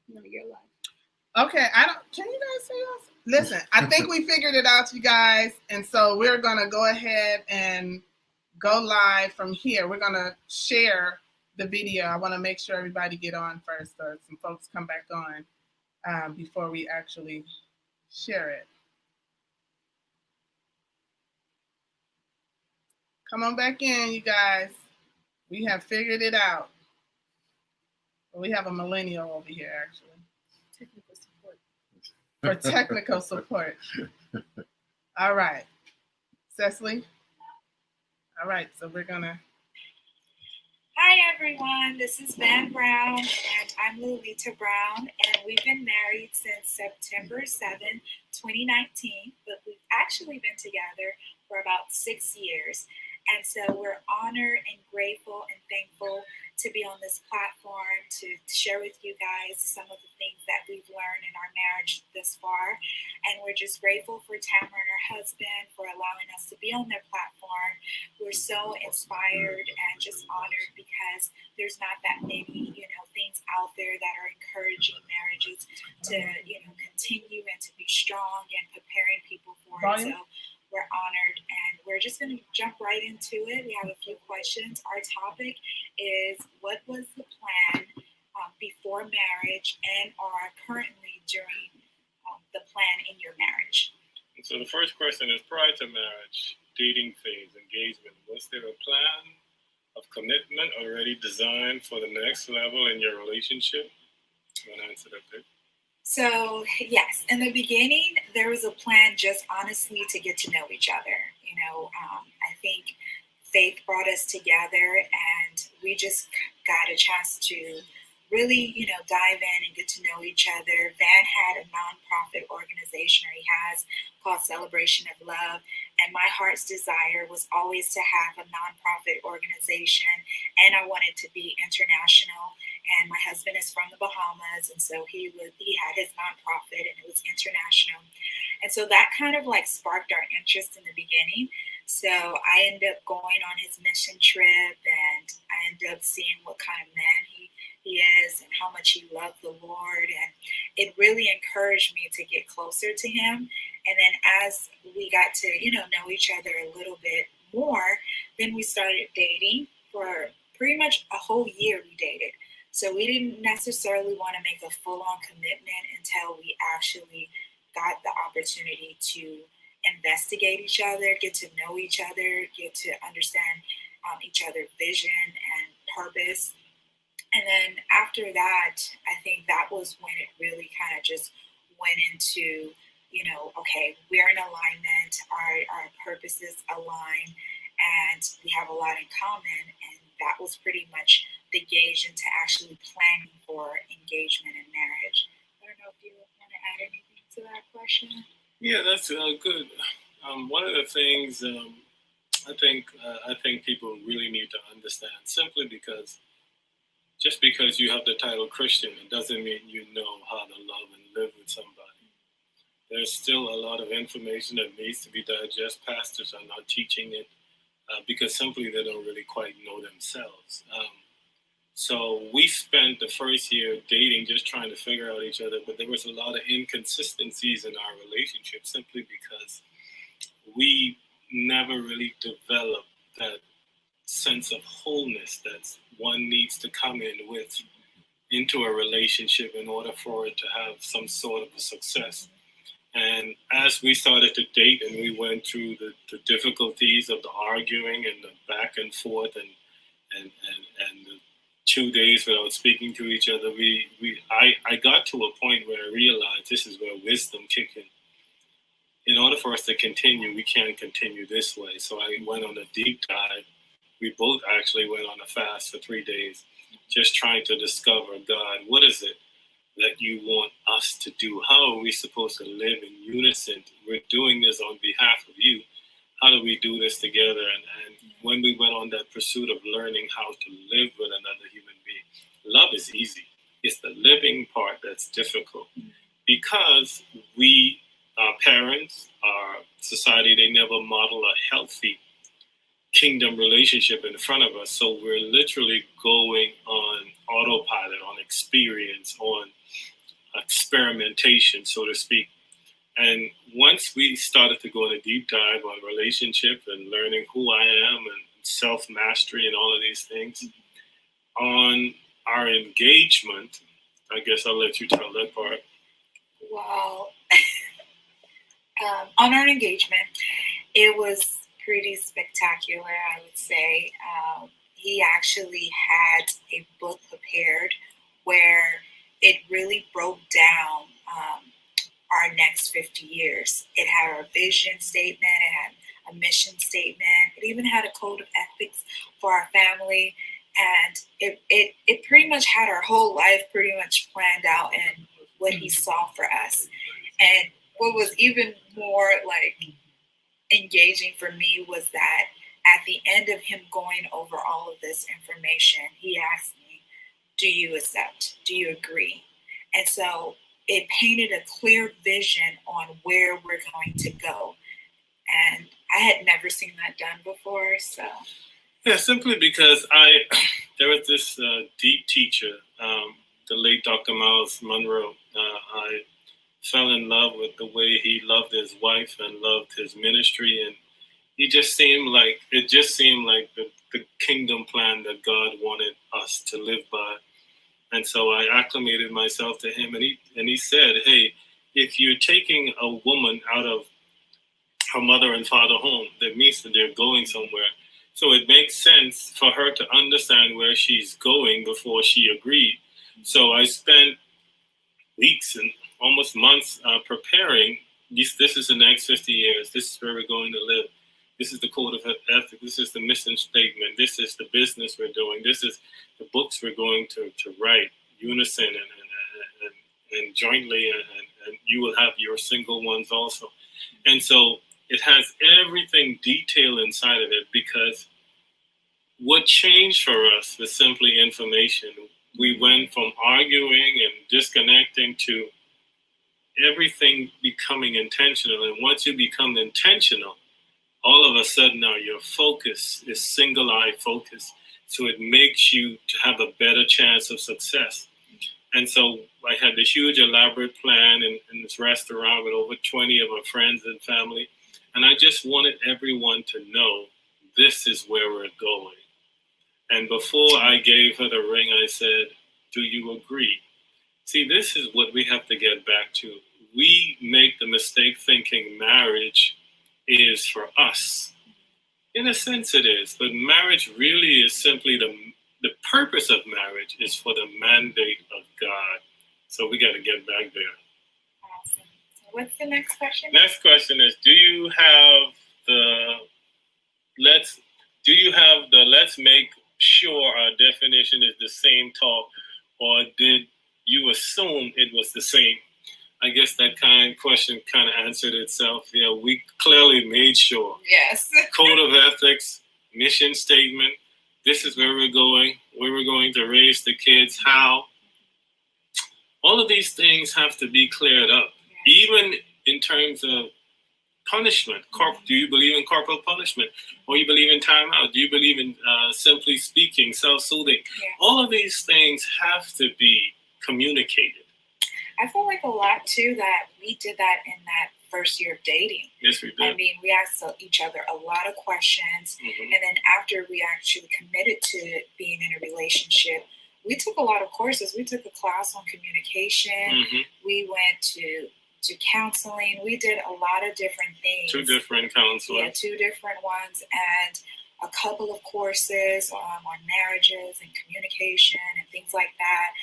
your life. Okay, I don't. Can you guys say us? Listen, I think we figured it out, you guys, and so we're gonna go ahead and go live from here. We're gonna share the video. I want to make sure everybody get on first, so some folks come back on before we actually share it. Come on back in, you guys. We have figured it out. We have a millennial over here, actually. Technical support. For technical support. All right. Cecily? All right, so we're going to. Hi everyone, this is Van Brown and I'm Lolita Brown, and we've been married since September 7, 2019, but we've actually been together for about 6 years. And so we're honored and grateful and thankful to be on this platform to share with you guys some of the things that we've learned in our marriage thus far. And we're just grateful for Tamara and her husband for allowing us to be on their platform. We're so inspired and just honored because there's not that many, things out there that are encouraging marriages to, continue and to be strong and preparing people for it. So we're honored, and we're just going to jump right into it. We have a few questions. Our topic is, what was the plan before marriage and are currently during the plan in your marriage? So the first question is, prior to marriage, dating phase, engagement, was there a plan of commitment already designed for the next level in your relationship? You want to answer that, Vic? So, yes, in the beginning, there was a plan just honestly to get to know each other. I think faith brought us together and we just got a chance to really, dive in and get to know each other. Van had a nonprofit organization, or he has, called Celebration of Love. And my heart's desire was always to have a nonprofit organization, and I wanted to be international. And my husband is from the Bahamas, and so he had his nonprofit, and it was international. And so that kind of like sparked our interest in the beginning. So I ended up going on his mission trip, and I ended up seeing what kind of man he is and how much he loved the Lord. And it really encouraged me to get closer to him. And then as we got to, know each other a little bit more, then we started dating for pretty much a whole year. We dated. So we didn't necessarily want to make a full-on commitment until we actually got the opportunity to investigate each other, get to know each other, get to understand each other's vision and purpose. And then after that, I think that was when it really kind of just went into, okay, we're in alignment, our purposes align, and we have a lot in common. And that was pretty much the gauge into actually planning for engagement and marriage. I don't know if you want to add anything to that question. Yeah, that's good. One of the things I think people really need to understand, simply because just because you have the title Christian, it doesn't mean you know how to love and live with somebody. There's still a lot of information that needs to be digested. Pastors are not teaching it because simply they don't really quite know themselves. So we spent the first year dating, just trying to figure out each other, but there was a lot of inconsistencies in our relationship simply because we never really developed that sense of wholeness that one needs to come in with into a relationship in order for it to have some sort of a success. And as we started to date and we went through the difficulties of the arguing and the back and forth and the 2 days without speaking to each other, I got to a point where I realized this is where wisdom kicked in. In order for us to continue, we can't continue this way. So I went on a deep dive. We both actually went on a fast for 3 days, just trying to discover, God, what is it that you want us to do? How are we supposed to live in unison? We're doing this on behalf of you. How do we do this together? And when we went on that pursuit of learning how to live with another human being, love is easy. It's the living part that's difficult because our parents, our society, they never model a healthy kingdom relationship in front of us. So we're literally going on autopilot, on experience, on experimentation, so to speak. And once we started to go in a deep dive on relationship and learning who I am and self-mastery and all of these things, on our engagement, I guess I'll let you tell that part. Well, on our engagement, it was pretty spectacular, I would say. He actually had a book prepared where it really broke down our next 50 years. It had our vision statement, it had a mission statement, it even had a code of ethics for our family, and it pretty much had our whole life pretty much planned out and what he saw for us. And what was even more like engaging for me was that at the end of him going over all of this information, he asked me, do you accept? Do you agree? And so it painted a clear vision on where we're going to go. And I had never seen that done before. So yeah, simply because there was this deep teacher, the late Dr. Miles Monroe. I fell in love with the way he loved his wife and loved his ministry, and it just seemed like the kingdom plan that God wanted us to live by. And so I acclimated myself to him, and he said, hey, if you're taking a woman out of her mother and father home, that means that they're going somewhere. So it makes sense for her to understand where she's going before she agreed. So I spent weeks and almost months preparing. This is the next 50 years. This is where we're going to live. This is the code of ethics. This is the mission statement. This is the business we're doing. This is the books we're going to write, unison and jointly, and you will have your single ones also. And so it has everything detailed inside of it, because what changed for us was simply information. We went from arguing and disconnecting to everything becoming intentional. And once you become intentional, all of a sudden now your focus is single-eye focus. So it makes you to have a better chance of success. And so I had this huge elaborate plan in this restaurant with over 20 of our friends and family. And I just wanted everyone to know this is where we're going. And before I gave her the ring, I said, do you agree? See, this is what we have to get back to. We make the mistake thinking marriage is for us. In a sense it is, but marriage really is simply the purpose of marriage is for the mandate of God. So we got to get back there. awesome. So what's the next question? Next question is, do you have the let's make sure our definition is the same talk, or did you assume it was the same? I guess that question kind of answered itself. Yeah, we clearly made sure. Yes. Code of ethics, mission statement. This is where we're going. Where we're going to raise the kids. How. All of these things have to be cleared up. Even in terms of punishment. Do you believe in corporal punishment? Or you believe in timeout? Do you believe in simply speaking, self-soothing? Yeah. All of these things have to be communicated. I feel like a lot too that we did that in that first year of dating. Yes, we did. I mean, we asked each other a lot of questions. Mm-hmm. And then after we actually committed to being in a relationship, we took a lot of courses. We took a class on communication. Mm-hmm. We went to counseling. We did a lot of different things. 2 different counselors. Yeah, 2 different ones. And a couple of courses on marriages and communication and things like that.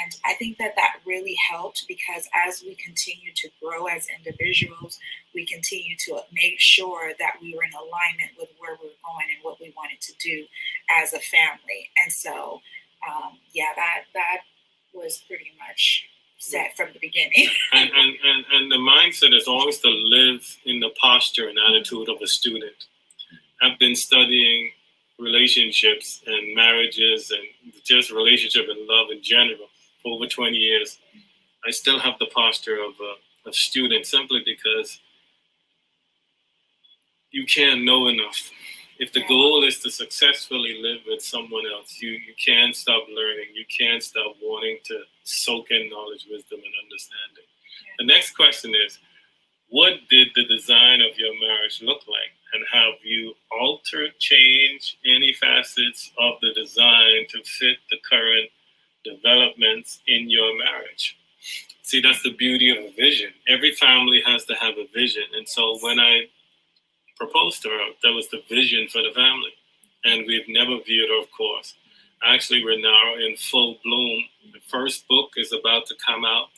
And I think that really helped, because as we continue to grow as individuals, we continue to make sure that we were in alignment with where we were going and what we wanted to do as a family. And so, that was pretty much set from the beginning. and the mindset is always to live in the posture and attitude of a student. I've been studying relationships and marriages and just relationship and love in general for over 20 years. I still have the posture of a student, simply because you can't know enough. If the goal is to successfully live with someone else, you can't stop learning. You can't stop wanting to soak in knowledge, wisdom, and understanding. The next question is, what did the design of your marriage look like? And have you altered, changed any facets of the design to fit the current developments in your marriage? See, that's the beauty of a vision. Every family has to have a vision. And so when I proposed to her, that was the vision for the family. And we've never veered off course. Actually, we're now in full bloom. The first book is about to come out.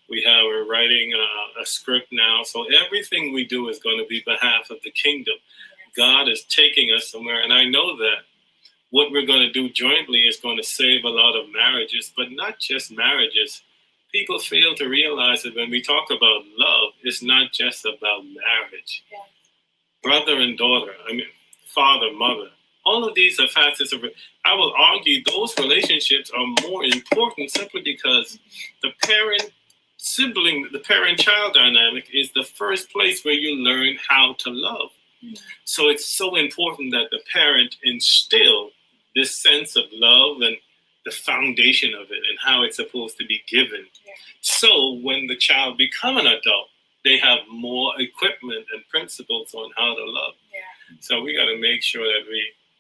We're writing a script now. So everything we do is going to be behalf of the kingdom. God is taking us somewhere. And I know that what we're going to do jointly is going to save a lot of marriages, but not just marriages. People fail to realize that when we talk about love, it's not just about marriage. Yeah. Brother and daughter, father, mother, all of these are facets of it. I will argue those relationships are more important simply because the parent-child dynamic is the first place where you learn how to love. Mm-hmm. So it's so important that the parent instill this sense of love and the foundation of it and how it's supposed to be given. Yeah. So when the child become an adult, they have more equipment and principles on how to love. Yeah. So we got to make sure that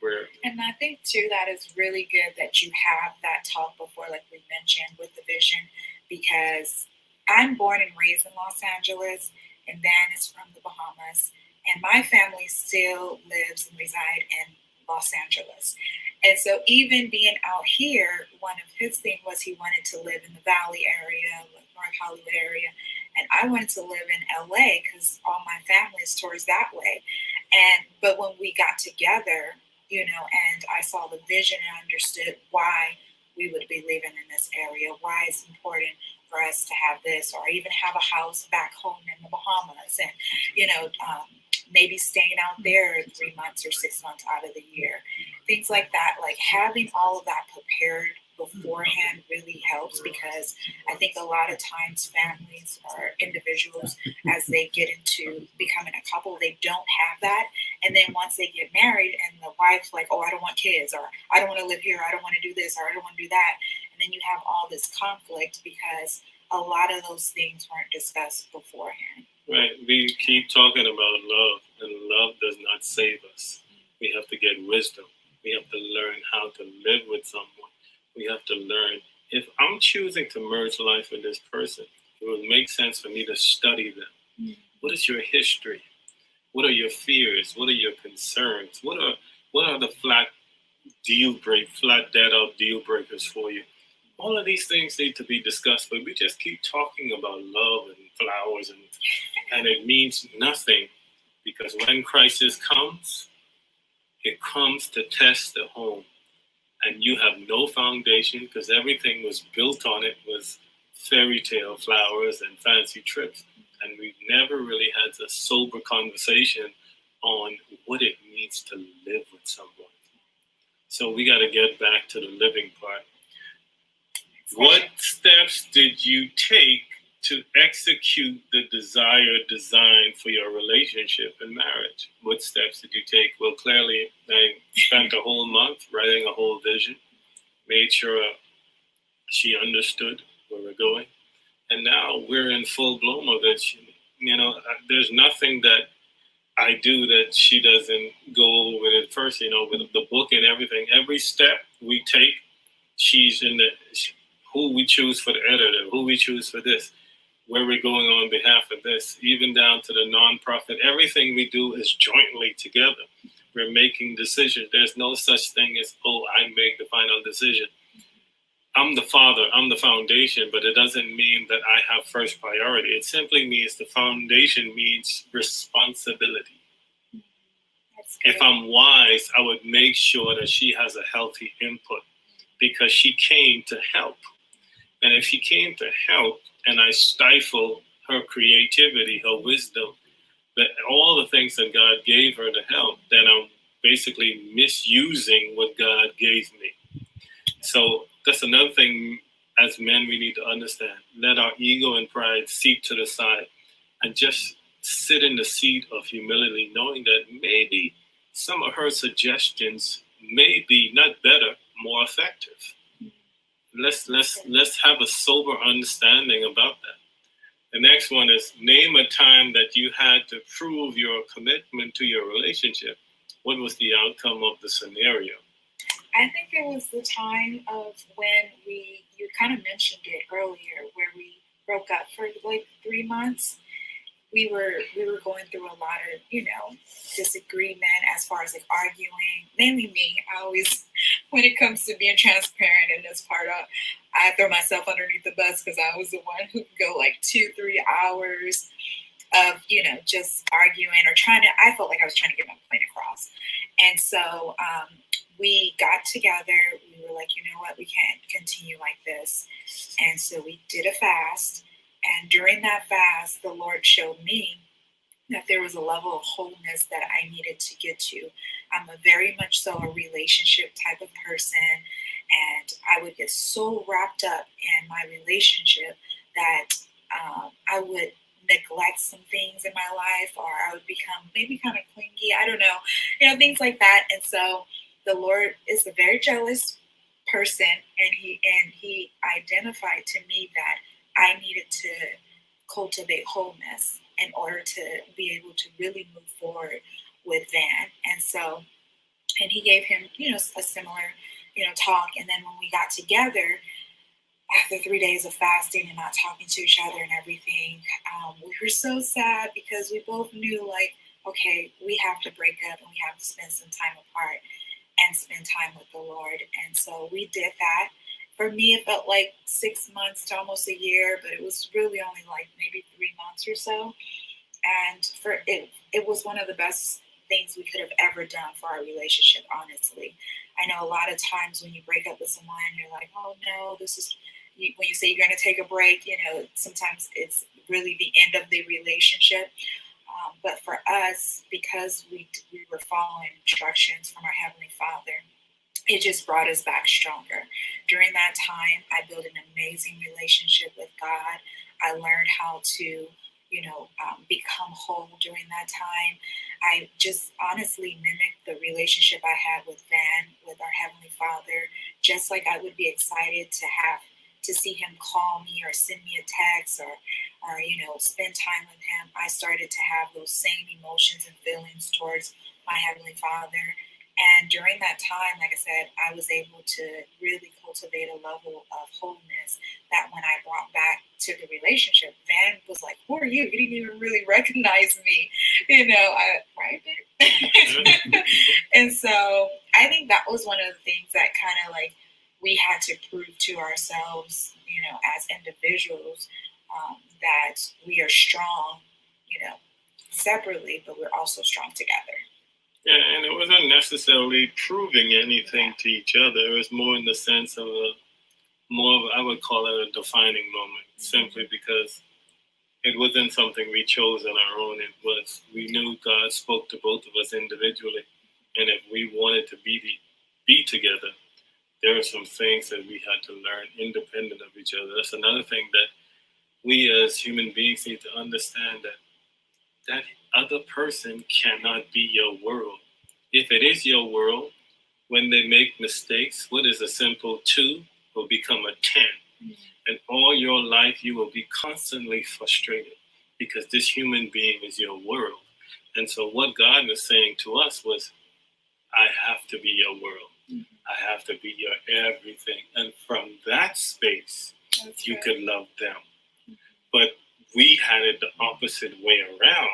we're... And I think, too, that is really good that you have that talk before, like we mentioned, with the vision, because I'm born and raised in Los Angeles, and Van is from the Bahamas, and my family still lives and reside in Los Angeles. And so even being out here, one of his things was he wanted to live in the Valley area, like North Hollywood area. And I wanted to live in LA because all my family is towards that way. But when we got together, and I saw the vision and understood why we would be living in this area, why it's important for us to have this, or even have a house back home in the Bahamas, and maybe staying out there 3 months or 6 months out of the year, things like that. Like having all of that prepared beforehand really helps, because I think a lot of times families or individuals, as they get into becoming a couple, they don't have that. And then once they get married and the wife's like, oh, I don't want kids, or I don't want to live here, I don't want to do this, or I don't want to do that. And then you have all this conflict because a lot of those things weren't discussed beforehand. Right. We keep talking about love, and love does not save us. We have to get wisdom. We have to learn how to live with someone. We have to learn, if I'm choosing to merge life with this person, it would make sense for me to study them. Mm-hmm. What is your history? What are your fears? What are your concerns? What are the flat dead out deal breakers for you? All of these things need to be discussed, but we just keep talking about love and flowers, and it means nothing, because when crisis comes, it comes to test the home. And you have no foundation, because everything was built on it was fairy tale flowers and fancy trips. And we've never really had a sober conversation on what it means to live with someone. So we got to get back to the living part. What steps did you take to execute the desired design for your relationship and marriage? What steps did you take? Well, clearly, I spent a whole month writing a whole vision, made sure she understood where we're going. And now we're in full bloom of it. There's nothing that I do that she doesn't go over with it first, with the book and everything. Every step we take, she's in who we choose for the editor, who we choose for this, where we're going on behalf of this, even down to the nonprofit. Everything we do is jointly together. We're making decisions. There's no such thing as, I make the final decision. I'm the father, I'm the foundation, but it doesn't mean that I have first priority. It simply means the foundation means responsibility. If I'm wise, I would make sure that she has a healthy input, because she came to help. And if she came to help and I stifle her creativity, her wisdom, that all the things that God gave her to help, then I'm basically misusing what God gave me. So that's another thing as men we need to understand. Let our ego and pride seep to the side and just sit in the seat of humility, knowing that maybe some of her suggestions may be not better, more effective. Let's have a sober understanding about that. The next one is name a time that you had to prove your commitment to your relationship. What was the outcome of the scenario? I think it was the time of when you kind of mentioned it earlier, where we broke up for like 3 months. We were going through a lot of, disagreement as far as like arguing. Mainly me. I always, when it comes to being transparent in this part, I throw myself underneath the bus because I was the one who could go like 2-3 hours of, just arguing or I felt like I was trying to get my point across. And so we got together. We were like, you know what, we can't continue like this. And so we did a fast. And during that fast, the Lord showed me that there was a level of wholeness that I needed to get to. I'm a very much so a relationship type of person. And I would get so wrapped up in my relationship that I would neglect some things in my life, or I would become maybe kind of clingy. I don't know, things like that. And so the Lord is a very jealous person, and he identified to me that I needed to cultivate wholeness in order to be able to really move forward with Van. And he gave him, a similar, talk. And then when we got together, after 3 days of fasting and not talking to each other and everything, we were so sad because we both knew, like, okay, we have to break up and we have to spend some time apart and spend time with the Lord. And so we did that. For me, it felt like 6 months to almost a year, but it was really only like maybe 3 months or so. And for it was one of the best things we could have ever done for our relationship, honestly. I know a lot of times when you break up with someone, you're like, oh no, when you say you're going to take a break, sometimes it's really the end of the relationship. But for us, because we were following instructions from our Heavenly Father, it just brought us back stronger. During that time, I built an amazing relationship with God. I learned how to, become whole during that time. I just honestly mimicked the relationship I had with Van, with our Heavenly Father, just like I would be excited to see him call me or send me a text or spend time with him. I started to have those same emotions and feelings towards my Heavenly Father. And during that time, like I said, I was able to really cultivate a level of wholeness that when I brought back to the relationship, Van was like, who are you? You didn't even really recognize me, right? And so I think that was one of the things that kind of like we had to prove to ourselves, as individuals, that we are strong, separately, but we're also strong together. Yeah, and it wasn't necessarily proving anything to each other. It was more in the sense of I would call it a defining moment, simply because it wasn't something we chose on our own. We knew God spoke to both of us individually. And if we wanted to be together, there are some things that we had to learn independent of each other. That's another thing that we as human beings need to understand, that other person cannot be your world. If it is your world, when they make mistakes, what is a simple 2 will become a 10. Mm-hmm. And all your life, you will be constantly frustrated because this human being is your world. And so what God was saying to us was, I have to be your world. Mm-hmm. I have to be your everything. And from that space, you could love them. Mm-hmm. But we had it the opposite way around.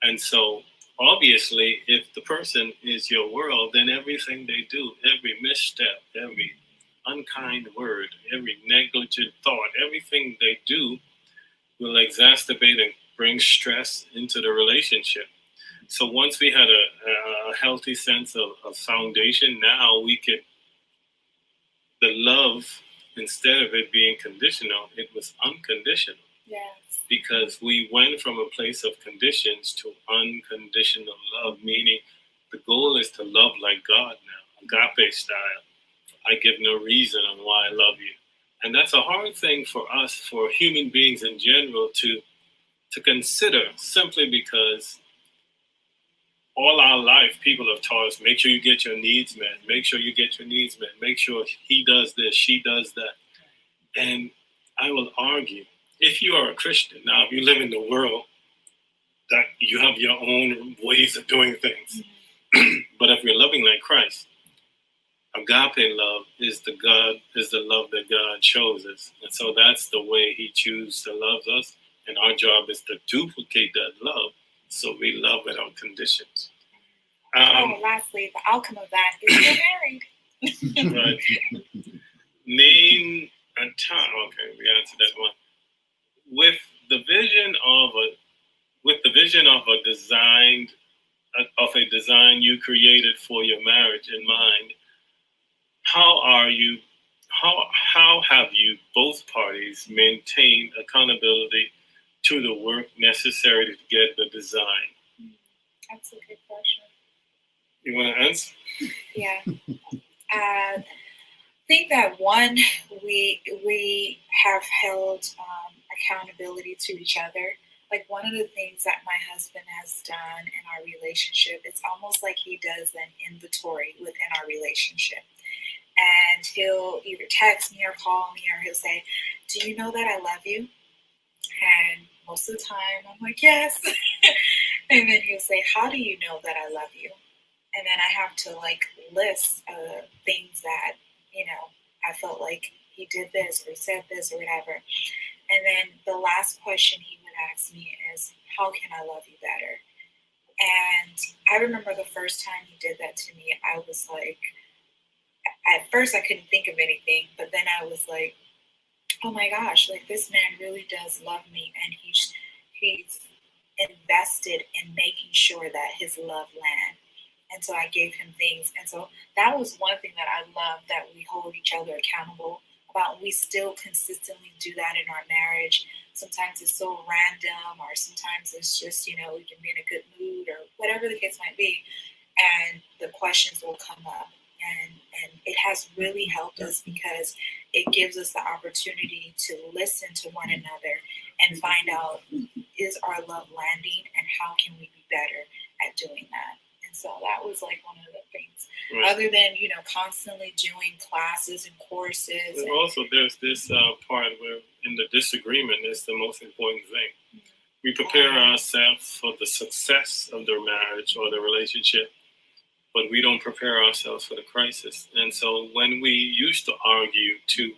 And so, obviously, if the person is your world, then everything they do, every misstep, every unkind word, every negligent thought, everything they do will exacerbate and bring stress into the relationship. So once we had a healthy sense of foundation, now the love, instead of it being conditional, it was unconditional. Yes. Because we went from a place of conditions to unconditional love, meaning the goal is to love like God now, agape style. I give no reason on why I love you. And that's a hard thing for us, for human beings in general, to consider, simply because all our life, people have taught us, make sure you get your needs met. Make sure you get your needs met. Make sure he does this, she does that. And I will argue, if you are a Christian, now if you live in the world, that you have your own ways of doing things. But if you're loving like Christ, agape love is the love that God shows us. And so that's the way he chooses to love us. And our job is to duplicate that love. So we love without conditions. Lastly, the outcome of that is you're married. Right. Name a time. Okay, we answered that one. With the vision of a design you created for your marriage in mind, how have you both parties maintained accountability to the work necessary to get the design? That's a good question. You want to answer? Yeah. I think that one, we have held accountability to each other. Like one of the things that my husband has done in our relationship, it's almost like he does an inventory within our relationship. And he'll either text me or call me, or he'll say, "Do you know that I love you?" And most of the time I'm like, "Yes." And then he'll say, "How do you know that I love you?" And then I have to like list things that, I felt like he did this or said this or whatever. And then the last question he would ask me is, "How can I love you better?" And I remember the first time he did that to me, I was like, at first I couldn't think of anything, but then I was like, oh my gosh, like this man really does love me, and he's invested in making sure that his love land. And so I gave him things. And so that was one thing that I love, that we hold each other accountable about. We still consistently do that in our marriage. Sometimes it's so random, or sometimes it's just, we can be in a good mood or whatever the case might be. And the questions will come up. And it has really helped us, because it gives us the opportunity to listen to one another and find out, is our love landing, and how can we be better at doing that? And so that was like one of the things. Right. Other than, constantly doing classes and courses. And also there's this part where in the disagreement is the most important thing. Mm-hmm. We prepare ourselves for the success of the marriage or the relationship, but we don't prepare ourselves for the crisis. And so when we used to argue 2-3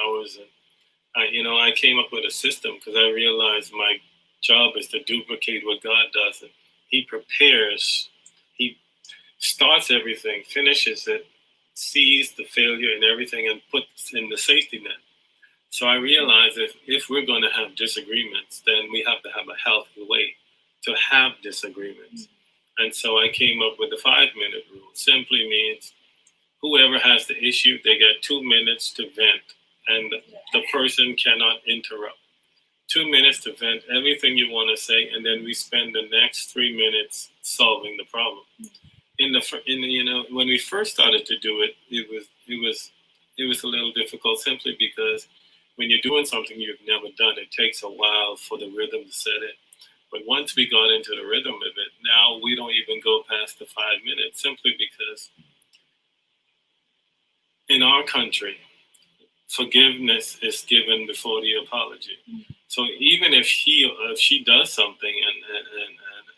hours, and I came up with a system, because I realized my job is to duplicate what God does. And he prepares, he starts everything, finishes it, sees the failure in everything, and puts in the safety net. So I realized if we're going to have disagreements, then we have to have a healthy way to have disagreements. And so I came up with the 5-minute rule. Simply means whoever has the issue, they get 2 minutes to vent, and the person cannot interrupt. 2 minutes to vent everything you want to say, and then we spend the next 3 minutes solving the problem. When we first started to do it, it was a little difficult, simply because when you're doing something you've never done, it takes a while for the rhythm to set in. But once we got into the rhythm of it, now we don't even go past the 5 minutes, simply because in our country, forgiveness is given before the apology. So even if she does something,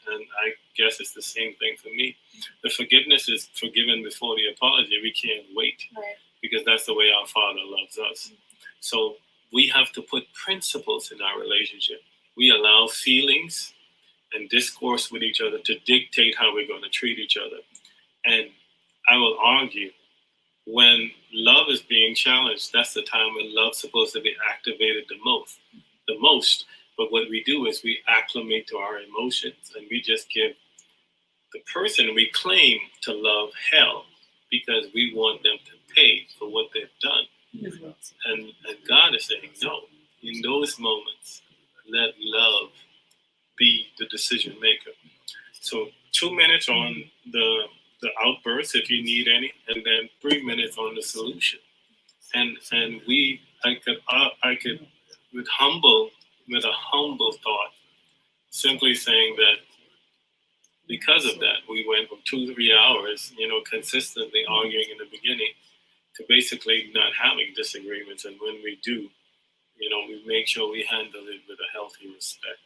and I guess it's the same thing for me, the forgiveness is forgiven before the apology. We can't wait, right, because that's the way our Father loves us. So we have to put principles in our relationship. We allow feelings and discourse with each other to dictate how we're going to treat each other. And I will argue, when love is being challenged, that's the time when love's supposed to be activated the most. But what we do is we acclimate to our emotions, and we just give the person we claim to love hell, because we want them to pay for what they've done. And God is saying, no, in those moments, let love be the decision maker. So 2 minutes on the outburst, if you need any, and then 3 minutes on the solution. And I could with a humble thought, simply saying that because of that, we 2-3 hours, consistently arguing in the beginning, to basically not having disagreements. And when we do, we make sure we handle it with a healthy respect.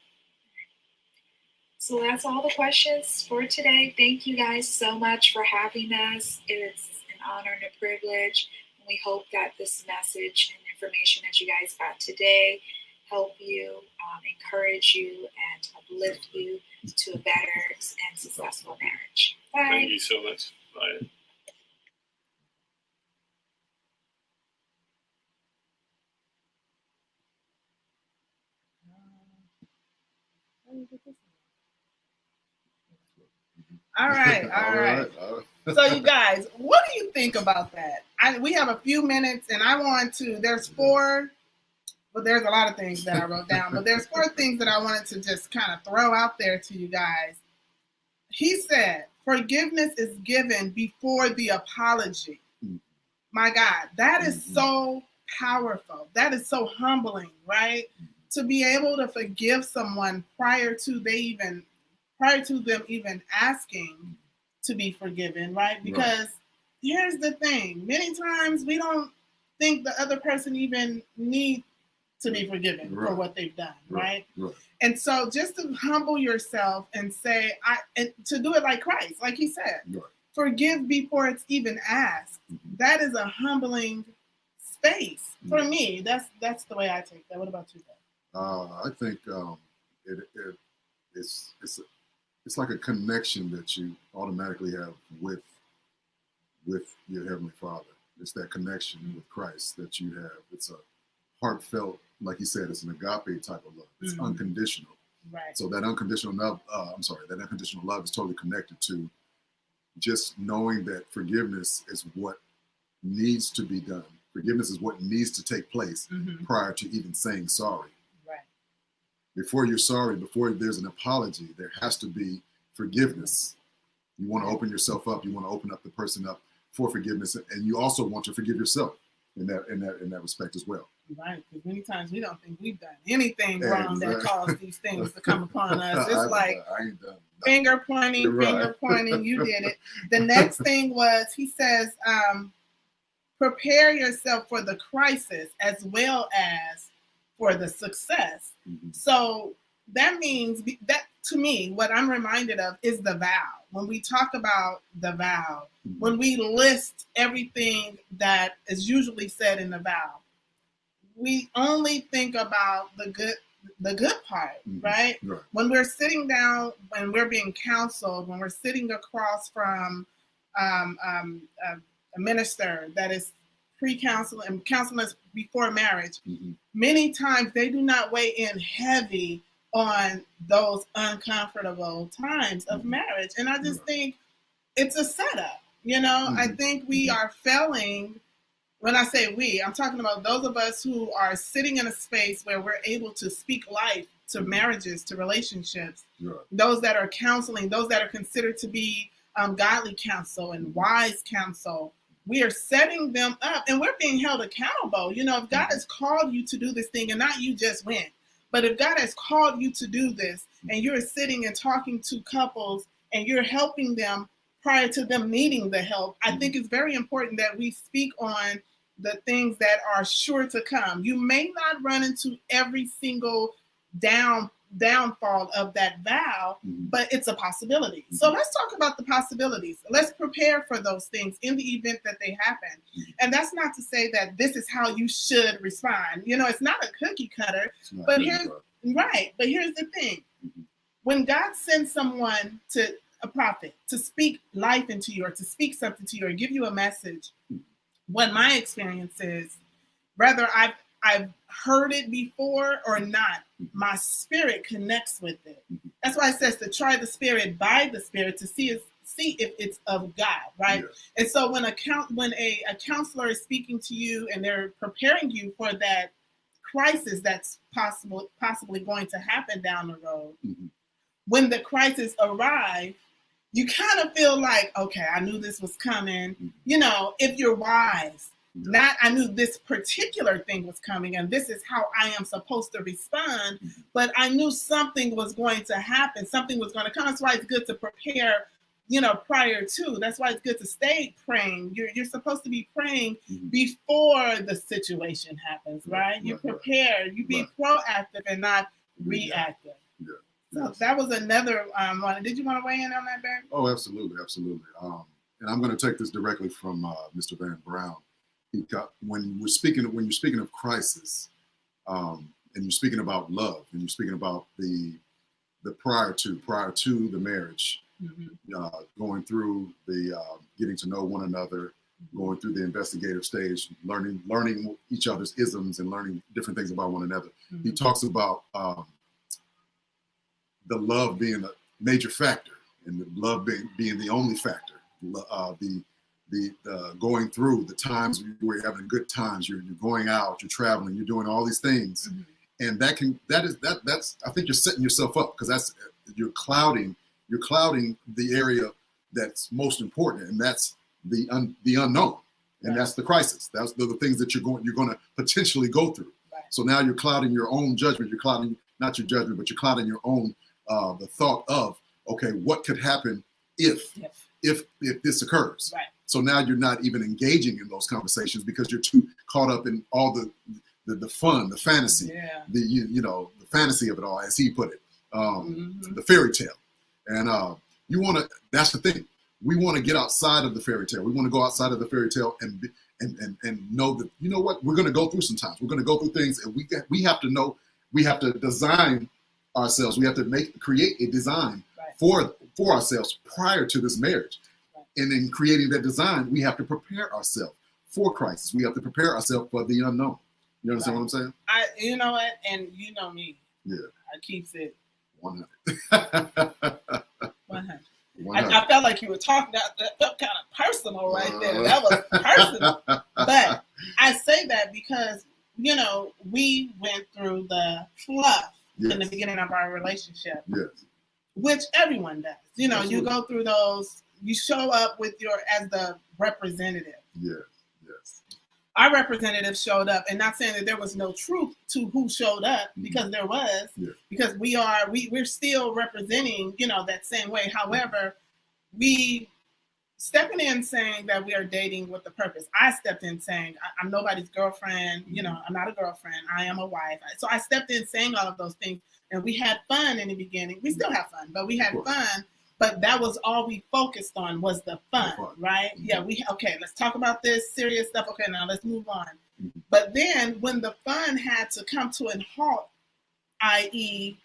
So that's all the questions for today. Thank you guys so much for having us. It's an honor and a privilege. And we hope that this message and information that you guys got today help you, encourage you, and uplift you to a better and successful marriage. Bye. Thank you so much. Bye. All right. So you guys, what do you think about that? We have a few minutes, and I want to. There's 4. But there's a lot of things that I wrote down. But there's 4 things that I wanted to just kind of throw out there to you guys. He said, forgiveness is given before the apology. My God, that is so powerful. That is so humbling, right? To be able to forgive someone prior to them even asking to be forgiven, right? Because here's the thing. Many times we don't think the other person even needs to be forgiven for what they've done, right? And so just to humble yourself and say, and to do it like Christ, like he said, forgive before it's even asked. That is a humbling space for me. That's the way I take that. What about you guys? I think it's like a connection that you automatically have with your Heavenly Father. It's that connection with Christ that you have. It's a heartfelt, like he said, it's an agape type of love. It's unconditional. Right. So that unconditional love, that unconditional love is totally connected to just knowing that forgiveness is what needs to be done. Forgiveness is what needs to take place prior to even saying sorry. Right. Before you're sorry, before there's an apology, there has to be forgiveness. You want to open yourself up. You want to open up the person up for forgiveness, and you also want to forgive yourself in that respect as well. Right, because many times we don't think we've done anything wrong that caused these things to come upon us. It's like I ain't done finger pointing, you did it. The next thing was, he says, prepare yourself for the crisis as well as for the success. So that means that, to me, what I'm reminded of is the vow. When we talk about the vow, when we list everything that is usually said in the vow, we only think about the good part, right? When we're sitting down, when we're being counseled, when we're sitting across from a minister that is pre-counseling and counseling us before marriage, many times they do not weigh in heavy on those uncomfortable times of marriage. And I just think it's a setup, I think we are failing. When I say we, I'm talking about those of us who are sitting in a space where we're able to speak life to marriages, to relationships, those that are counseling, those that are considered to be godly counsel and wise counsel. We are setting them up and we're being held accountable. If God has called you to do this thing, and not you just went, but if God has called you to do this and you're sitting and talking to couples and you're helping them prior to them needing the help, I think it's very important that we speak on the things that are sure to come. You may not run into every single downfall of that vow, but it's a possibility. So let's talk about the possibilities. Let's prepare for those things in the event that they happen. And that's not to say that this is how you should respond. It's not a cookie cutter, but here's the thing. When God sends someone to a prophet to speak life into you or to speak something to you or give you a message, what my experience is, whether I've heard it before or not, my spirit connects with it. That's why it says to try the spirit by the spirit to see if it's of God, right? And so when a counselor is speaking to you and they're preparing you for that crisis that's possibly going to happen down the road, when the crisis arrives, you kind of feel like, okay, I knew this was coming. If you're wise, not I knew this particular thing was coming and this is how I am supposed to respond, but I knew something was going to happen. Something was going to come. That's why it's good to prepare prior to. That's why it's good to stay praying. You're supposed to be praying Mhm. before the situation happens, right? You Right, right. prepare. You be proactive and not reactive. Yeah. So Yes. that was another one. Did you want to weigh in on that, Barry? Oh, absolutely, absolutely. And I'm going to take this directly from Mr. Van Brown. When you're speaking of crisis, and you're speaking about love, and you're speaking about the prior to the marriage, going through the getting to know one another, going through the investigative stage, learning each other's isms and learning different things about one another. He talks about the love being a major factor, and the love being the only factor. The going through the times where you're having good times, you're going out, you're traveling, you're doing all these things, and that's I think you're setting yourself up, because you're clouding the area that's most important, and that's the unknown, and that's the crisis. That's the things that you're going to potentially go through. Right. So now you're clouding your own judgment. You're clouding not your judgment, but you're clouding your own the thought of, okay, what could happen if this occurs? Right. So now you're not even engaging in those conversations because you're too caught up in all the fun, the fantasy, the fantasy of it all, as he put it, the fairy tale. And that's the thing. We want to get outside of the fairy tale. We want to go outside of the fairy tale and know that, you know what, we're going to go through sometimes. We're going to go through things, and we have to know, we have to design ourselves. We have to create a design for ourselves prior to this marriage. Right. And in creating that design, we have to prepare ourselves for crisis. We have to prepare ourselves for the unknown. You understand what I'm saying? You know what? And you know me. Yeah. I keeps it 100. 100. 100. I felt like you were talking, that felt kind of personal right there. That was personal. But I say that because, we went through the fluff in the beginning of our relationship, which everyone does. Absolutely. You go through those, you show up as the representative. Yes. Our representative showed up, and not saying that there was no truth to who showed up, because there was, because we're still representing, that same way. However, we stepping in saying that we are dating with a purpose. I stepped in saying I'm nobody's girlfriend. I'm not a girlfriend. I am a wife. So I stepped in saying all of those things, and we had fun in the beginning. We still have fun, but we had fun. But that was all we focused on, was the fun, right? Yeah, let's talk about this serious stuff. Okay, now let's move on. But then when the fun had to come to a halt, i.e.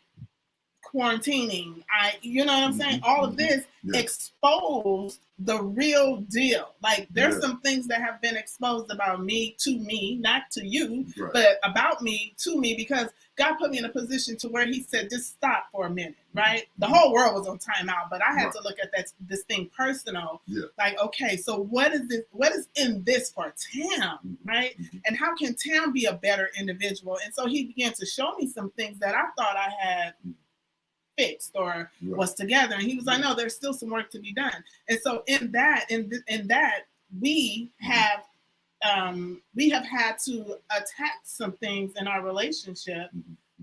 quarantining, you know what I'm saying? All of this exposed the real deal. Like, there's some things that have been exposed about me to me, not to you, but about me to me, because God put me in a position to where he said, just stop for a minute, right? The whole world was on timeout, but I had to look at this thing personal. Like, okay, so what is in this for Tam, right? And how can Tam be a better individual? And so he began to show me some things that I thought I had fixed or was together, and he was like, no, there's still some work to be done. And so in that we have had to attack some things in our relationship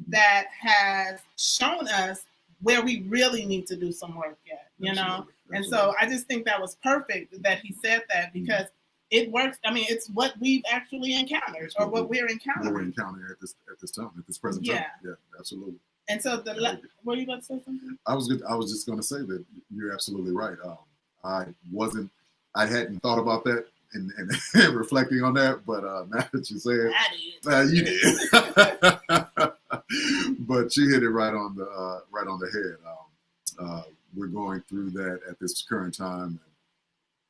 that has shown us where we really need to do some work yet, Absolutely. And so I just think that was perfect that he said that, because it works. I mean, it's what we've actually encountered, or what we're encountering. What we're encountering at this time, at this present time. Yeah, absolutely. And so were you about to say something? I was just going to say that you're absolutely right. I hadn't thought about that and reflecting on that, but now that you say it, you did. But you hit it right on the head. We're going through that at this current time.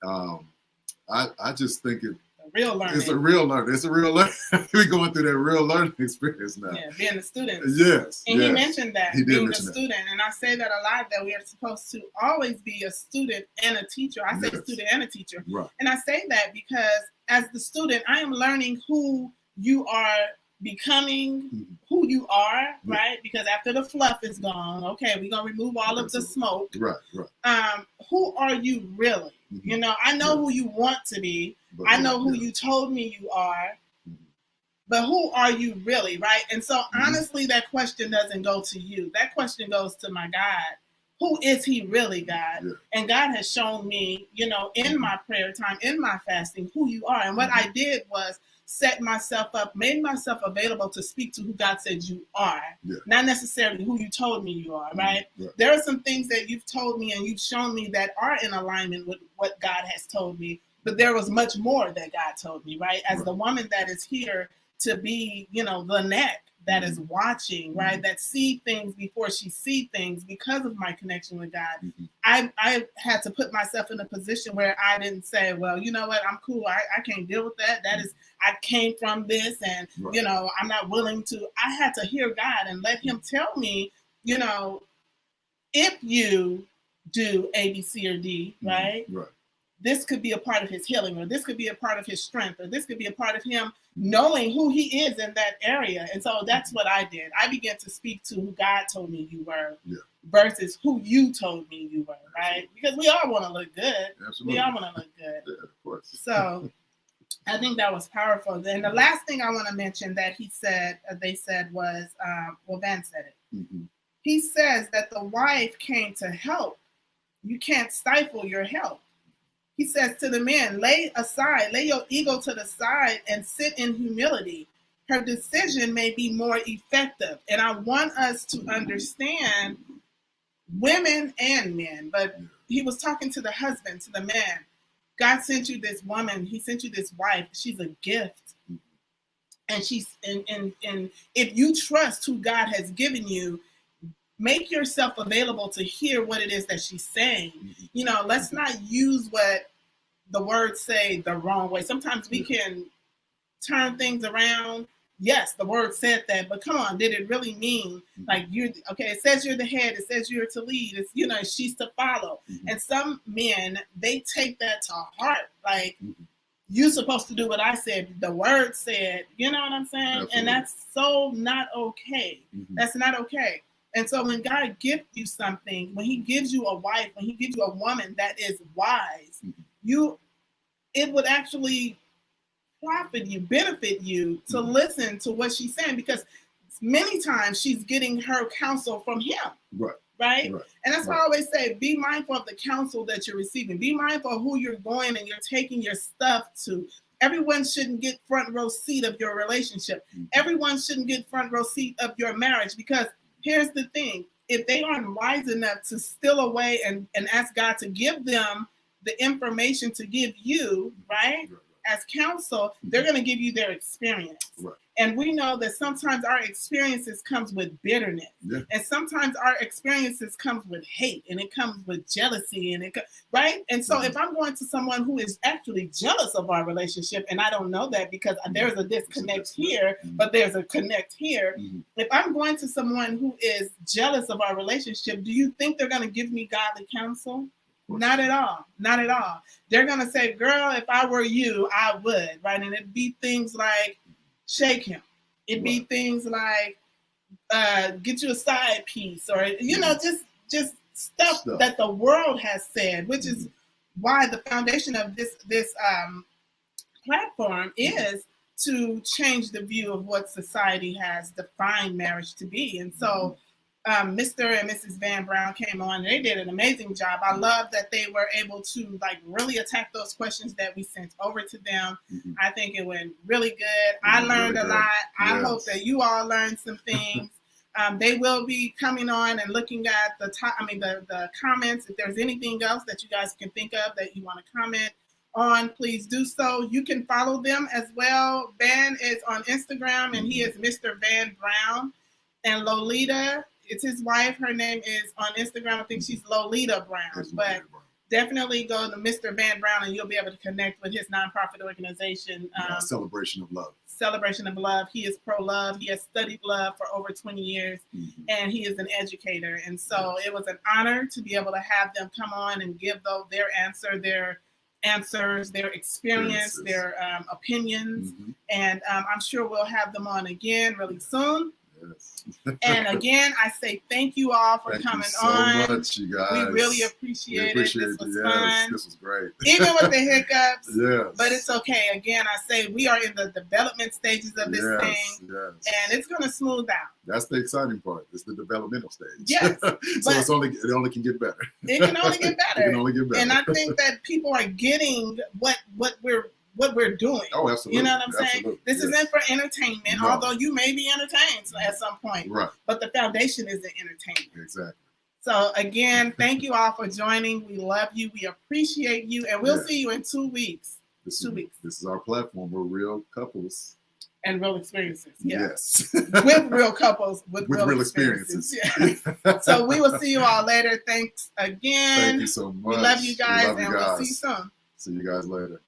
I just think real learning. It's a real learning. We're going through that real learning experience now. Yeah, being a student. Yes. And he mentioned that, being a student. That. And I say that a lot, that we are supposed to always be a student and a teacher. I say student and a teacher. Right. And I say that because as the student, I am learning who you are becoming, who you are, right? Because after the fluff is gone, okay, we're going to remove all of the smoke. Right. Who are you really? I know who you want to be. But I know who you told me you are, but who are you really, right? And so honestly, that question doesn't go to you. That question goes to my God. who is he really, God? Yeah. And God has shown me, you know, in my prayer time, in my fasting, who you are. And what I did was set myself up, made myself available to speak to who God said you are, Yeah. not necessarily who you told me you are, right? Right. There are some things that you've told me and you've shown me that are in alignment with what God has told me, but there was much more that God told me, right? As the woman that is here to be, you know, the neck that is watching, right? That see things before she see things because of my connection with God. I had to put myself in a position where I didn't say, well, you know what, I'm cool. I can't deal with that. That is, I came from this and, you know, I'm not willing to. I had to hear God and let him tell me, you know, if you do A, B, C, or D, right? Right. This could be a part of his healing, or this could be a part of his strength, or this could be a part of him knowing who he is in that area. And so that's what I did. I began to speak to who God told me you were versus who you told me you were, right? Because we all want to look good. Absolutely. We all want to look good. Yeah, of course. So I think that was powerful. And the last thing I want to mention that he said, they said was, well, Van said it. He says that the wife came to help. You can't stifle your help. He says to the men, lay your ego to the side and sit in humility. Her decision may be more effective. And I want us to understand women and men, but he was talking to the husband, to the man. God sent you this woman. He sent you this wife. She's a gift. And she's and if you trust who God has given you, make yourself available to hear what it is that she's saying. You know, let's not use what the words say the wrong way. Sometimes we can turn things around. Yes, the word said that, but come on, did it really mean like you're okay? It says you're the head. It says you're to lead. It's, you know, she's to follow. And some men, they take that to heart. Like you're supposed to do what I said. The word said. You know what I'm saying? Absolutely. And that's so not okay. That's not okay. And so when God gives you something, when he gives you a wife, when he gives you a woman that is wise, it would actually profit you, benefit you to listen to what she's saying, because many times she's getting her counsel from him. Right? And that's why I always say, be mindful of the counsel that you're receiving. Be mindful of who you're going and you're taking your stuff to. Everyone shouldn't get front row seat of your relationship. Everyone shouldn't get front row seat of your marriage, because here's the thing. If they aren't wise enough to steal away and ask God to give them the information to give you, right, as counsel, they're going to give you their experience. And we know that sometimes our experiences comes with bitterness. And sometimes our experiences comes with hate, and it comes with jealousy, and right? And so if I'm going to someone who is actually jealous of our relationship, and I don't know that because there's a disconnect here, but there's a connect here. If I'm going to someone who is jealous of our relationship, do you think they're going to give me godly counsel? Not at all. Not at all. They're going to say, girl, if I were you, I would, right? And it'd be things like, shake him. It'd be things like, get you a side piece, or, you know, just stuff that the world has said, which is why the foundation of this platform is to change the view of what society has defined marriage to be. And so Mr. and Mrs. Van Brown came on. They did an amazing job. I love that they were able to like really attack those questions that we sent over to them. I think it went really good. I learned a lot. I hope that you all learned some things. They will be coming on and looking at the comments. If there's anything else that you guys can think of that you want to comment on, please do so. You can follow them as well. Van is on Instagram, and he is Mr. Van Brown. And Lolita, it's his wife. Her name is on Instagram. I think she's Lolita Brown. But definitely go to Mr. Van Brown, and you'll be able to connect with his nonprofit organization. Celebration of Love. Celebration of Love. He is pro-love. He has studied love for over 20 years, and he is an educator. And so it was an honor to be able to have them come on and give their answers, their experience, their opinions. And I'm sure we'll have them on again really soon. Yes. And again, I say thank you all for Thank coming you so on. much, you guys. We really We appreciate appreciate it. This was it. Yes, fun. this was great. Even with the hiccups. Yes. But it's okay. Again, I say we are in the development stages of this thing, Yes. and it's going to smooth out. That's the exciting part. It's the developmental stage. Yes, So but it only can get better. it can only get It better. can only get better. And I think that people are getting what we're doing. Oh, absolutely. You know what I'm saying? Absolutely. This Yes. isn't for entertainment, No. although you may be entertained at some point. Right. But the foundation is the entertainment. Exactly. So again, thank you all for joining. We love you. We appreciate you, and we'll Yes. see you in 2 weeks. This 2 is, weeks. This is our platform. We're real couples. And real experiences. Yeah. Yes. With real couples, with real experiences. Yeah. So we will see you all later. Thanks again. Thank you so much. We love you guys, We love you and we'll guys. see you soon. See you guys later.